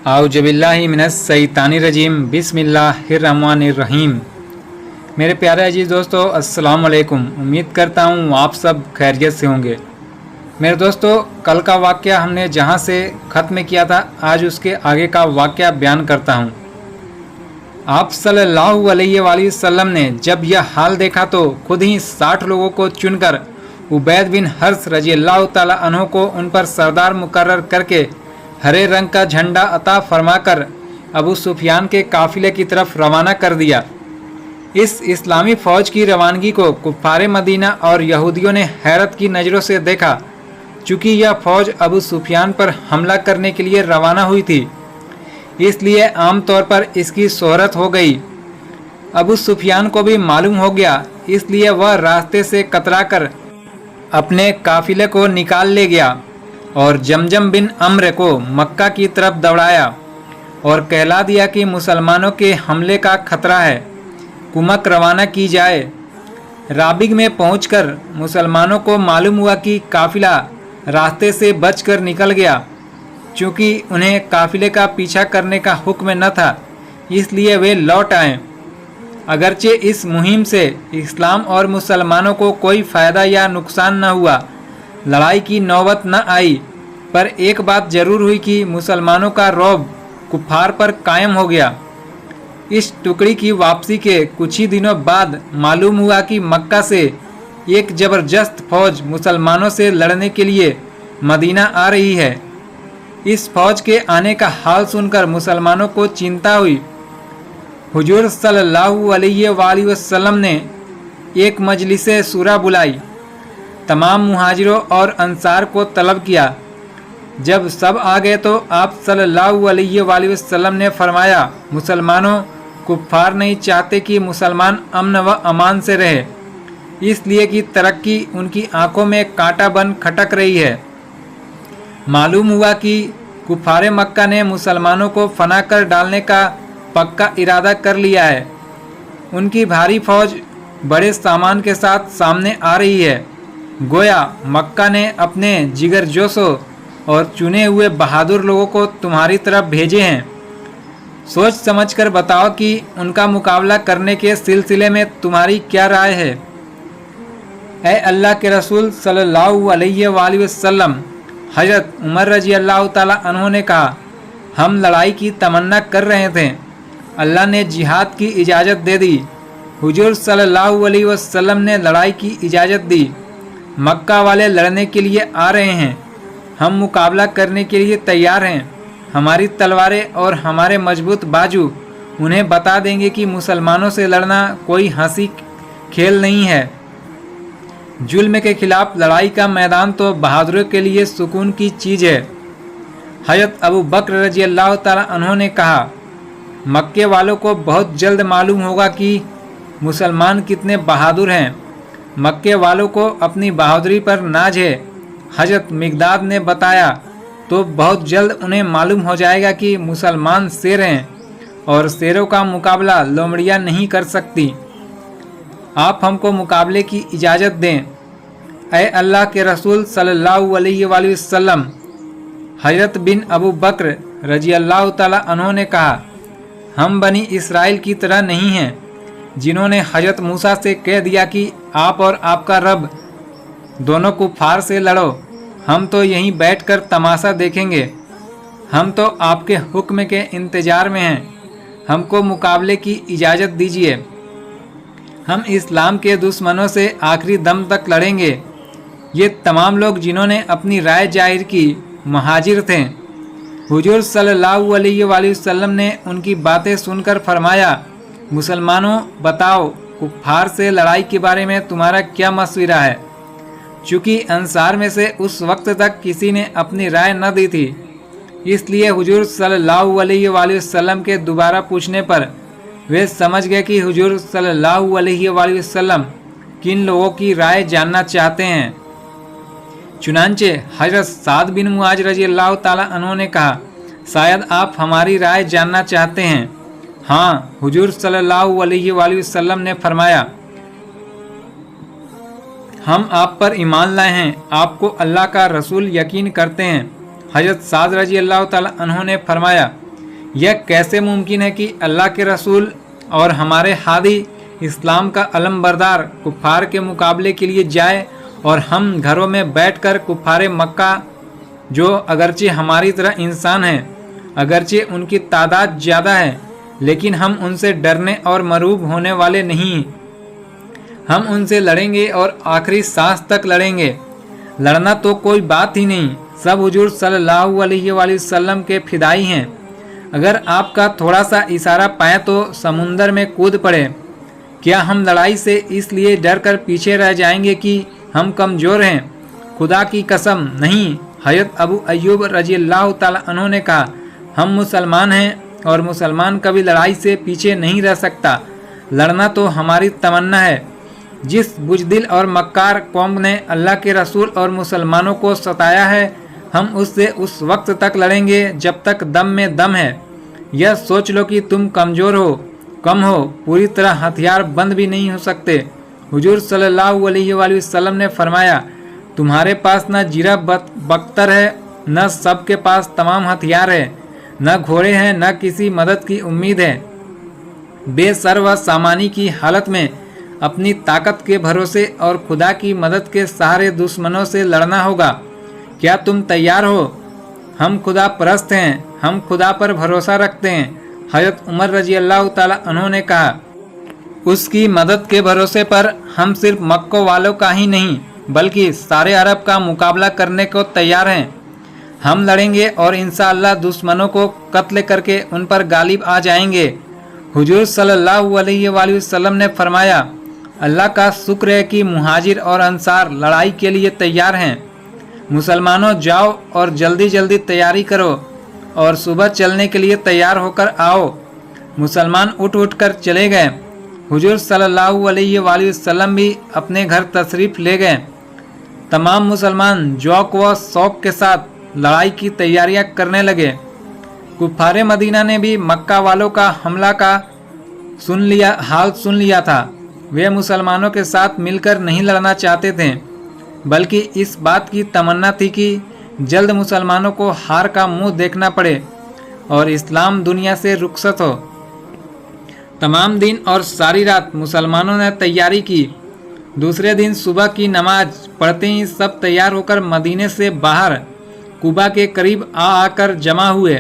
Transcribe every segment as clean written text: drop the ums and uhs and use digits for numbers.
आउज़ुबिल्लाहि मिनश्शैतानिर्रजीम बिस्मिल्लाहिर्रहमानिर्रहीम। मेरे प्यारे अजीज़ दोस्तों, अस्सलाम वालेकुम। उम्मीद करता हूँ आप सब खैरियत से होंगे। मेरे दोस्तों, कल का वाक़या हमने जहाँ से ख़त्म किया था, आज उसके आगे का वाक़या बयान करता हूँ। आप सल्लल्लाहु अलैहि वसल्लम ने जब यह हाल देखा तो खुद ही 60 लोगों को चुनकर उबैद बिन हर्ष रज़ियल्लाहु ताला अन्हु को उन पर सरदार मुकर्रर करके हरे रंग का झंडा अता फरमाकर अबू सुफियान के काफिले की तरफ रवाना कर दिया। इस इस्लामी फ़ौज की रवानगी को कुफ़ारे मदीना और यहूदियों ने हैरत की नज़रों से देखा। चूँकि यह फ़ौज अबू सुफियान पर हमला करने के लिए रवाना हुई थी, इसलिए आम तौर पर इसकी शोहरत हो गई। अबू सुफियान को भी मालूम हो गया, इसलिए वह रास्ते से कतराकर अपने काफिले को निकाल ले गया और जमजम बिन अम्र को मक्का की तरफ दौड़ाया और कहला दिया कि मुसलमानों के हमले का खतरा है, कुमक रवाना की जाए। राबिग में पहुंचकर मुसलमानों को मालूम हुआ कि काफिला रास्ते से बचकर निकल गया। चूँकि उन्हें काफिले का पीछा करने का हुक्म न था, इसलिए वे लौट आए। अगरचे इस मुहिम से इस्लाम और मुसलमानों को कोई फ़ायदा या नुकसान न हुआ, लड़ाई की नौबत न आई, पर एक बात जरूर हुई कि मुसलमानों का रौब कुफार पर कायम हो गया। इस टुकड़ी की वापसी के कुछ ही दिनों बाद मालूम हुआ कि मक्का से एक ज़बरदस्त फौज मुसलमानों से लड़ने के लिए मदीना आ रही है। इस फौज के आने का हाल सुनकर मुसलमानों को चिंता हुई। हुजूर सल्लल्लाहु अलैहि वसल्लम ने एक मजलिसे सूरा बुलाई, तमाम मुहाजिरों और अंसार को तलब किया। जब सब आ गए तो आप सल्लल्लाहु अलैहि वसल्लम ने फरमाया, मुसलमानों, कुफ्फार नहीं चाहते कि मुसलमान अमन व अमान से रहे, इसलिए कि तरक्की उनकी आंखों में कांटा बन खटक रही है। मालूम हुआ कि कुफ्फारे मक्का ने मुसलमानों को फना कर डालने का पक्का इरादा कर लिया है। उनकी भारी फौज बड़े सामान के साथ सामने आ रही है। गोया मक्का ने अपने जिगरजोशों और चुने हुए बहादुर लोगों को तुम्हारी तरफ भेजे हैं। सोच समझकर बताओ कि उनका मुकाबला करने के सिलसिले में तुम्हारी क्या राय है। ऐ अल्लाह के रसूल सल्लल्लाहु अलैहि वसल्लम, हज़रत उमर रजी अल्लाह ताला अन्हु ने कहा, हम लड़ाई की तमन्ना कर रहे थे, अल्लाह ने जिहाद की इजाज़त दे दी। हुजूर सल्लल्लाहु अलैहि वसल्लम ने लड़ाई की इजाज़त दी। मक्का वाले लड़ने के लिए आ रहे हैं, हम मुकाबला करने के लिए तैयार हैं। हमारी तलवारें और हमारे मजबूत बाजू उन्हें बता देंगे कि मुसलमानों से लड़ना कोई हंसी खेल नहीं है। जुल्म के खिलाफ लड़ाई का मैदान तो बहादुरों के लिए सुकून की चीज़ है। हज़रत अबू बकर रजी अल्लाह ताला अन्हु ने कहा, मक्के वालों को बहुत जल्द मालूम होगा कि मुसलमान कितने बहादुर हैं। मक्के वालों को अपनी बहादुरी पर नाज है। हज़रत मिक़दाद ने बताया, तो बहुत जल्द उन्हें मालूम हो जाएगा कि मुसलमान शेर हैं और शेरों का मुकाबला लोमड़ियाँ नहीं कर सकती। आप हमको मुकाबले की इजाज़त दें। ऐ अल्लाह के रसूल सल्लल्लाहु अलैहि वसल्लम, हज़रत बिन अबू बकर रजी अल्लाह ताला अन्हु ने कहा, हम बनी इसराइल की तरह नहीं हैं, जिन्होंने हज़रत मूसा से कह दिया कि आप और आपका रब दोनों कुफ्फार से लड़ो। हम तो यहीं बैठकर तमाशा देखेंगे। हम तो आपके हुक्म के इंतज़ार में हैं। हमको मुकाबले की इजाज़त दीजिए। हम इस्लाम के दुश्मनों से आखिरी दम तक लड़ेंगे। ये तमाम लोग जिन्होंने अपनी राय जाहिर की महाजिर थे। हुजूर सल्लल्लाहु अलैहि वसल्लम ने उनकी बातें सुनकर फरमाया, मुसलमानों, बताओ कुफ्फार से लड़ाई के बारे में तुम्हारा क्या मशवरा है। चूँकि अंसार में से उस वक्त तक किसी ने अपनी राय न दी थी, इसलिए हुजूर सल्लल्लाहु अलैहि वसल्लम के दोबारा पूछने पर वे समझ गए कि हुजूर सल्लल्लाहु अलैहि वसल्लम किन लोगों की राय जानना चाहते हैं। चुनांचे हज़रत साद बिन मुआज रजी अल्लाह ताला अन्हु ने कहा, शायद आप हमारी राय जानना चाहते हैं। हाँ, हुजूर सल्लल्लाहु अलैहि वसल्लम ने फरमाया, हम आप पर ईमान लाए हैं, आपको अल्लाह का रसूल यकीन करते हैं। हज़रत साद रजी अल्लाह ताला अन्हु ने फरमाया, यह कैसे मुमकिन है कि अल्लाह के रसूल और हमारे हादी इस्लाम का अलमबरदार कुफ़ार के मुकाबले के लिए जाए और हम घरों में बैठकर कुफ़ार मक्का, जो अगरचे हमारी तरह इंसान हैं, अगरचे उनकी तादाद ज़्यादा है, लेकिन हम उनसे डरने और मरूब होने वाले नहीं। हम उनसे लड़ेंगे और आखिरी सांस तक लड़ेंगे। लड़ना तो कोई बात ही नहीं, सब हुजूर सल्लल्लाहु अलैहि वसल्लम के फिदाई हैं। अगर आपका थोड़ा सा इशारा पाए तो समुंदर में कूद पड़े। क्या हम लड़ाई से इसलिए डर कर पीछे रह जाएंगे कि हम कमज़ोर हैं? खुदा की कसम नहीं। हज़रत अबू अय्यूब रज़ियल्लाहु ताला अन्हु ने कहा, हम मुसलमान हैं और मुसलमान कभी लड़ाई से पीछे नहीं रह सकता। लड़ना तो हमारी तमन्ना है। जिस बुजदिल और मक्कार कौम ने अल्लाह के रसूल और मुसलमानों को सताया है, हम उससे उस वक्त तक लड़ेंगे जब तक दम में दम है। यह सोच लो कि तुम कमज़ोर हो, कम हो, पूरी तरह हथियार बंद भी नहीं हो सकते। हुजूर सल्लल्लाहु अलैहि वसल्लम ने फरमाया, तुम्हारे पास न जीरा बख्तर है, न सबके पास तमाम हथियार है, न घोड़े हैं, न किसी मदद की उम्मीद है। बेसर व सामानी की हालत में अपनी ताकत के भरोसे और खुदा की मदद के सहारे दुश्मनों से लड़ना होगा। क्या तुम तैयार हो? हम खुदा परस्त हैं, हम खुदा पर भरोसा रखते हैं। हज़रत उमर रज़ियल्लाहु ताला अन्हु ने कहा, उसकी मदद के भरोसे पर हम सिर्फ मक्का वालों का ही नहीं बल्कि सारे अरब का मुकाबला करने को तैयार हैं। हम लड़ेंगे और इंशाअल्लाह दुश्मनों को कत्ल करके उन पर गालिब आ जाएंगे। हुजूर सल्लल्लाहु अलैहि वसल्लम ने फरमाया, अल्लाह का शुक्र है कि मुहाजिर और अंसार लड़ाई के लिए तैयार हैं। मुसलमानों, जाओ और जल्दी जल्दी तैयारी करो और सुबह चलने के लिए तैयार होकर आओ। मुसलमान उठ उठ कर चले गए। हुजूर सल्लल्लाहु अलैहि वसल्लम भी अपने घर तशरीफ़ ले गए। तमाम मुसलमान जौक व शौक के साथ लड़ाई की तैयारियां करने लगे। कुफ़ारे मदीना ने भी मक्का वालों का हमला का हाल सुन लिया था। वे मुसलमानों के साथ मिलकर नहीं लड़ना चाहते थे, बल्कि इस बात की तमन्ना थी कि जल्द मुसलमानों को हार का मुंह देखना पड़े और इस्लाम दुनिया से रुखसत हो। तमाम दिन और सारी रात मुसलमानों ने तैयारी की। दूसरे दिन सुबह की नमाज पढ़ते ही सब तैयार होकर मदीने से बाहर कुबा के करीब आकर जमा हुए।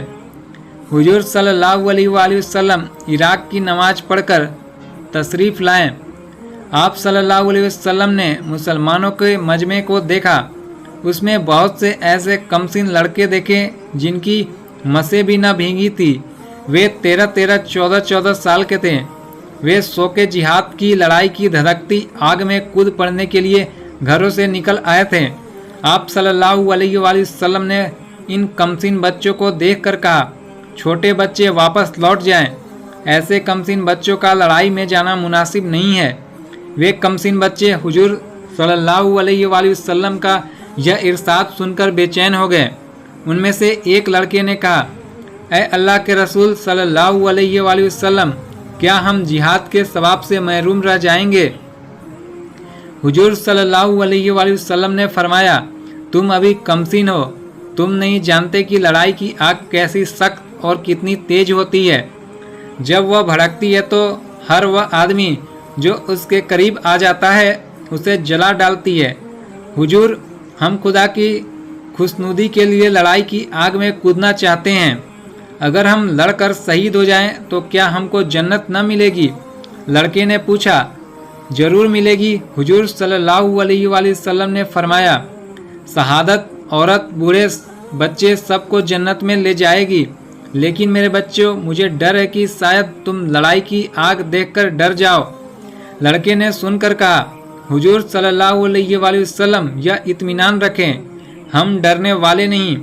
हुजूर सल्लल्लाहु अलैहि वसल्लम इराक की नमाज पढ़कर तशरीफ़ लाएं। आप सल्लल्लाहु अलैहि वसल्लम ने मुसलमानों के मजमे को देखा। उसमें बहुत से ऐसे कमसिन लड़के देखे जिनकी मसें भी न भींगी थी। वे 13-13, 14-14 साल के थे। वे शौक़े जिहाद की लड़ाई की धधकती आग में कूद पड़ने के लिए घरों से निकल आए थे। आप सल्लल्लाहु अलैहि वसल्लम ने इन कमसिन बच्चों को देखकर कहा, छोटे बच्चे वापस लौट जाएं। ऐसे कमसिन बच्चों का लड़ाई में जाना मुनासिब नहीं है। वे कमसिन बच्चे हुजूर सल्लल्लाहु अलैहि वसल्लम का यह इरशाद सुनकर बेचैन हो गए। उनमें से एक लड़के ने कहा, ऐ अल्लाह के रसूल सल्लल्लाहु अलैहि वसल्लम, क्या हम जिहाद के सवाब से महरूम रह जाएंगे? हुजूर सल्लल्लाहु अलैहि वसल्लम ने फरमाया, तुम अभी कमसिन हो, तुम नहीं जानते कि लड़ाई की आग कैसी सख्त और कितनी तेज होती है। जब वह भड़कती है तो हर वह आदमी जो उसके करीब आ जाता है उसे जला डालती है। हुजूर, हम खुदा की खुशनुदी के लिए लड़ाई की आग में कूदना चाहते हैं। अगर हम लड़कर शहीद हो जाएं तो क्या हमको जन्नत न मिलेगी? लड़के ने पूछा, ज़रूर मिलेगी। हुजूर सल्लल्लाहु अलैहि वसल्लम ने फरमाया, शहादत औरत, बूढ़े, बच्चे सबको जन्नत में ले जाएगी। लेकिन मेरे बच्चों, मुझे डर है कि शायद तुम लड़ाई की आग देखकर डर जाओ। लड़के ने सुनकर कहा, हुजूर सल्लल्लाहु अलैहि वसल्लम, यह इत्मीनान रखें, हम डरने वाले नहीं।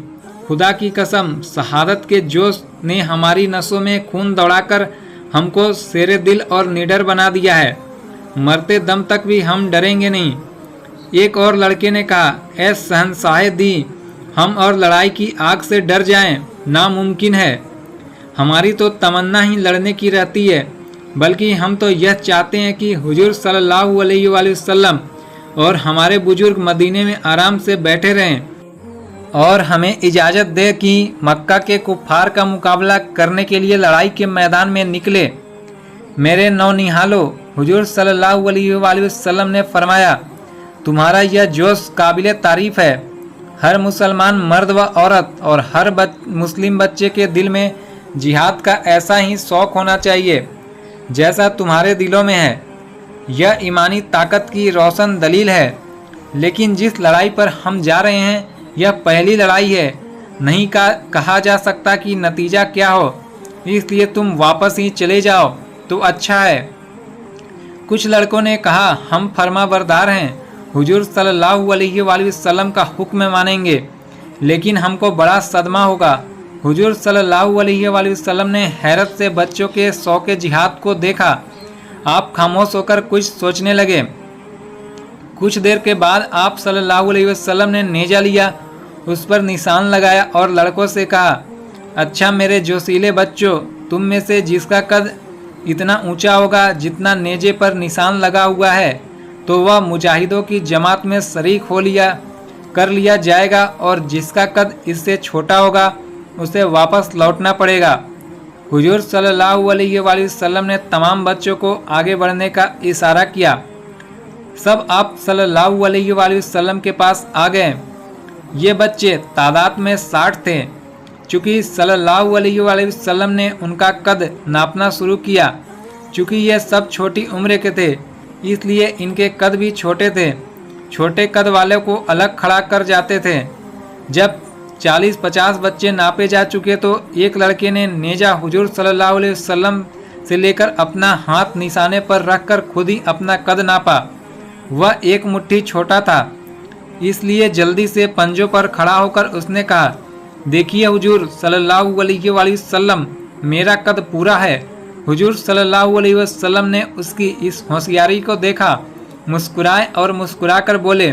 खुदा की कसम, शहादत के जोश ने हमारी नसों में खून दौड़ाकर हमको शेरे दिल और निडर बना दिया है। मरते दम तक भी हम डरेंगे नहीं। एक और लड़के ने कहा, ऐ शहंशाह दी, हम और लड़ाई की आग से डर जाएं, नामुमकिन है। हमारी तो तमन्ना ही लड़ने की रहती है, बल्कि हम तो यह चाहते हैं कि हुजूर सल्लल्लाहु अलैहि वसल्लम और हमारे बुजुर्ग मदीने में आराम से बैठे रहें और हमें इजाज़त दे कि मक्का के कुफ्फार का मुकाबला करने के लिए लड़ाई के मैदान में निकले। मेरे नौनिहालों, हुजूर सल्लल्लाहु अलैहि वसल्लम ने फरमाया, तुम्हारा यह जोश काबिल तारीफ़ है। हर मुसलमान मर्द व औरत और हर मुस्लिम बच्चे के दिल में जिहाद का ऐसा ही शौक़ होना चाहिए जैसा तुम्हारे दिलों में है। यह ईमानी ताकत की रोशन दलील है। लेकिन जिस लड़ाई पर हम जा रहे हैं यह पहली लड़ाई है, नहीं कहा जा सकता कि नतीजा क्या हो, इसलिए तुम वापस ही चले जाओ तो अच्छा है। कुछ लड़कों ने कहा, हम फर्माबरदार हैं, हुजूर सल्लल्लाहु अलैहि वसल्लम का हुक्म मानेंगे, लेकिन हमको बड़ा सदमा होगा। हुजूर सल्लल्लाहु अलैहि वसल्लम ने हैरत से बच्चों के शौक़ जिहाद को देखा। आप खामोश होकर कुछ सोचने लगे। कुछ देर के बाद आप सल्लल्लाहु अलैहि वसल्लम ने नेजा लिया, उस पर निशान लगाया और लड़कों से कहा, अच्छा मेरे जोशीले बच्चों, तुम में से जिसका कद इतना ऊंचा होगा जितना नेजे पर निशान लगा हुआ है, तो वह मुजाहिदों की जमात में शरीक कर लिया जाएगा, और जिसका कद इससे छोटा होगा उसे वापस लौटना पड़ेगा। हुजूर सल्लल्लाहु अलैहि वसल्लम ने तमाम बच्चों को आगे बढ़ने का इशारा किया। सब आप सल्लल्लाहु अलैहि वसल्लम के पास आ गए। ये बच्चे तादाद में 60 थे। चूँकि सल्लल्लाहु अलैहि वसल्लम ने उनका कद नापना शुरू किया, चूँकि ये सब छोटी उम्र के थे इसलिए इनके कद भी छोटे थे। छोटे कद वाले को अलग खड़ा कर जाते थे। जब 40-50 बच्चे नापे जा चुके तो एक लड़के ने नेजा हुजूर सल्लल्लाहु अलैहि वसल्लम से लेकर अपना हाथ निशाने पर रखकर खुद ही अपना कद नापा। वह एक मुट्ठी छोटा था, इसलिए जल्दी से पंजों पर खड़ा होकर उसने कहा, देखिए हुजूर सल्लल्लाहु अलैहि वसल्लम, मेरा कद पूरा है। हुजूर सल्लल्लाहु अलैहि वसल्लम ने उसकी इस होशियारी को देखा, मुस्कुराए और मुस्कुराकर बोले,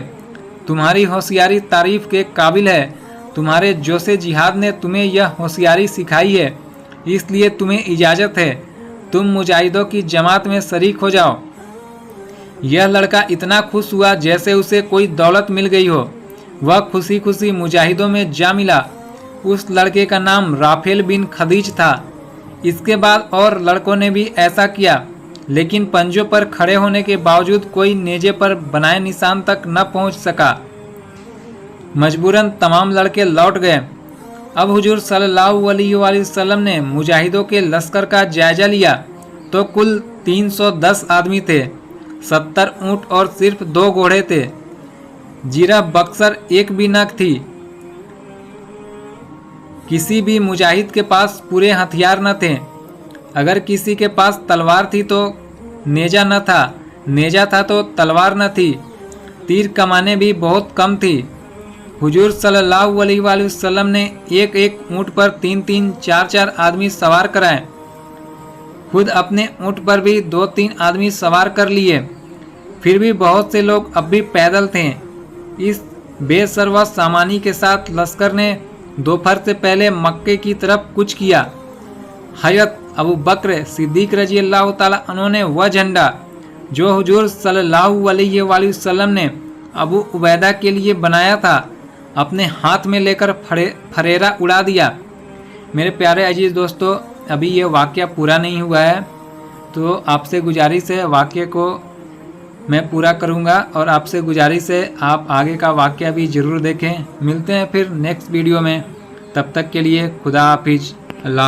तुम्हारी होशियारी तारीफ़ के काबिल है। तुम्हारे जोशे जिहाद ने तुम्हें यह होशियारी सिखाई है, इसलिए तुम्हें इजाज़त है, तुम मुजाहिदों की जमात में शरीक हो जाओ। यह लड़का इतना खुश हुआ जैसे उसे कोई दौलत मिल गई हो। वह खुशी खुशी मुजाहिदों में जा मिला। उस लड़के का नाम राफेल बिन खदीज था। इसके बाद और लड़कों ने भी ऐसा किया, लेकिन पंजों पर खड़े होने के बावजूद कोई नेजे पर बनाए निशान तक न पहुंच सका। मजबूरन तमाम लड़के लौट गए। अब हुजूर सल्लल्लाहु अलैहि वसल्लम ने मुजाहिदों के लश्कर का जायजा लिया तो कुल 310 आदमी थे। 70 ऊँट और सिर्फ 2 घोड़े थे। जीरा बक्सर एक भी न थी। किसी भी मुजाहिद के पास पूरे हथियार न थे। अगर किसी के पास तलवार थी तो नेजा न था, नेजा था तो तलवार न थी। तीर कमाने भी बहुत कम थी। हुजूर सल्लल्लाहु अलैहि वसल्लम ने एक एक ऊँट पर 3-3, 4-4 आदमी सवार कराए। खुद अपने ऊँट पर भी 2-3 आदमी सवार कर लिए। फिर भी बहुत से लोग अब भी पैदल थे। इस बेसरवा सामानी के साथ लश्कर ने दोपहर से पहले मक्के की तरफ कूच किया। हज़रत अबू बकर सिद्दीक रजी अल्लाह ताला अन्हु ने वह झंडा जो हुजूर सल्लल्लाहु अलैहि वसल्लम ने अबू उबैदा के लिए बनाया था, अपने हाथ में लेकर फरेरा उड़ा दिया। मेरे प्यारे अजीज़ दोस्तों, अभी ये वाक़या पूरा नहीं हुआ है, तो आपसे गुजारिश है वाक़ये को मैं पूरा करूँगा, और आपसे गुजारिश है आप आगे का वाक़या भी ज़रूर देखें। मिलते हैं फिर नेक्स्ट वीडियो में, तब तक के लिए खुदा हाफिज़।